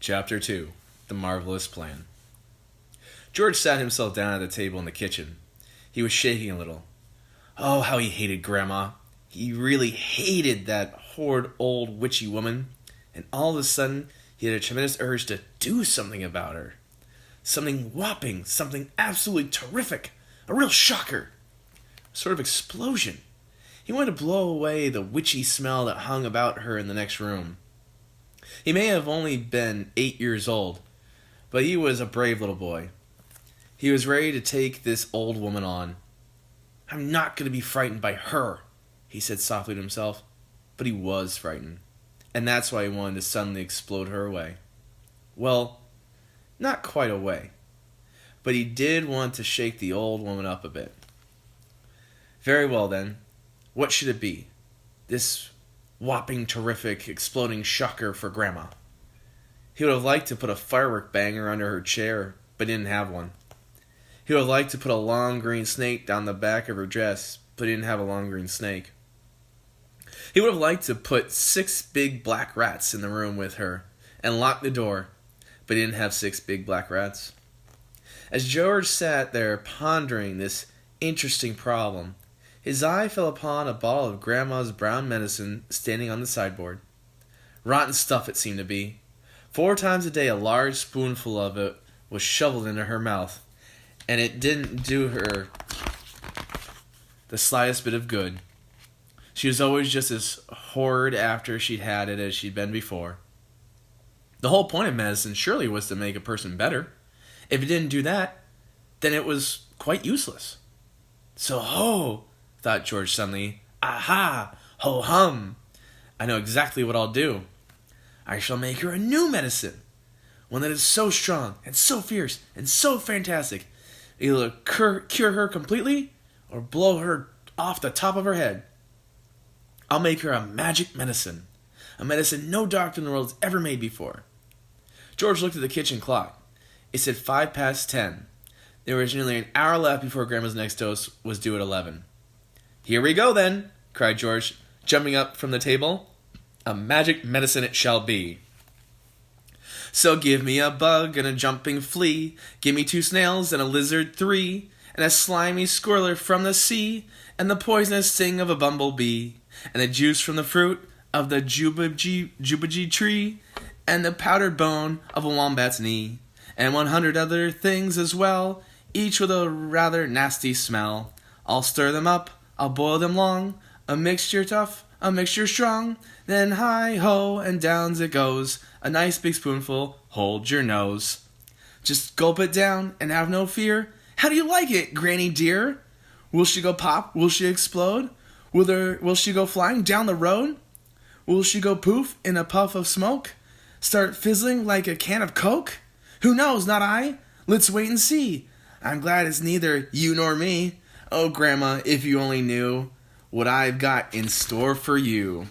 Chapter 2 The Marvelous Plan. George sat himself down at the table in the kitchen. He was shaking a little. Oh, how he hated Grandma. He really hated that horrid old witchy woman. And all of a sudden, he had a tremendous urge to do something about her. Something whopping, something absolutely terrific. A real shocker. A sort of explosion. He wanted to blow away the witchy smell that hung about her in the next room. He may have only been 8 years old, but he was a brave little boy. He was ready to take this old woman on. I'm not going to be frightened by her, he said softly to himself. But he was frightened, and that's why he wanted to suddenly explode her away. Well, not quite away, but he did want to shake the old woman up a bit. Very well then, what should it be? This whopping, terrific, exploding shocker for Grandma. He would have liked to put a firework banger under her chair, but didn't have one. He would have liked to put a long green snake down the back of her dress, but didn't have a long green snake. He would have liked to put 6 big black rats in the room with her and lock the door, but didn't have 6 big black rats. As George sat there pondering this interesting problem, his eye fell upon a bottle of Grandma's brown medicine standing on the sideboard. Rotten stuff it seemed to be. 4 times a day a large spoonful of it was shoveled into her mouth, and it didn't do her the slightest bit of good. She was always just as horrid after she'd had it as she'd been before. The whole point of medicine surely was to make a person better. If it didn't do that, then it was quite useless. So ho! Thought George suddenly. Aha! Ho-hum! I know exactly what I'll do. I shall make her a new medicine. One that is so strong, and so fierce, and so fantastic. It'll either cure her completely, or blow her off the top of her head. I'll make her a magic medicine. A medicine no doctor in the world has ever made before. George looked at the kitchen clock. It said 10:05. There was nearly an hour left before Grandma's next dose was due at 11. Here we go, then, cried George, jumping up from the table. A magic medicine it shall be. So give me a bug and a jumping flea, give me 2 snails and a lizard 3, and a slimy squirrel from the sea, and the poisonous sting of a bumblebee, and the juice from the fruit of the jubajee tree, and the powdered bone of a wombat's knee, and 100 other things as well, each with a rather nasty smell. I'll stir them up, I'll boil them long, a mixture tough, a mixture strong, then hi-ho, and downs it goes, a nice big spoonful, hold your nose. Just gulp it down, and have no fear. How do you like it, Granny dear? Will she go pop? Will she explode? Will she go flying down the road? Will she go poof in a puff of smoke? Start fizzling like a can of Coke? Who knows, not I? Let's wait and see. I'm glad it's neither you nor me. Oh, Grandma, if you only knew what I've got in store for you.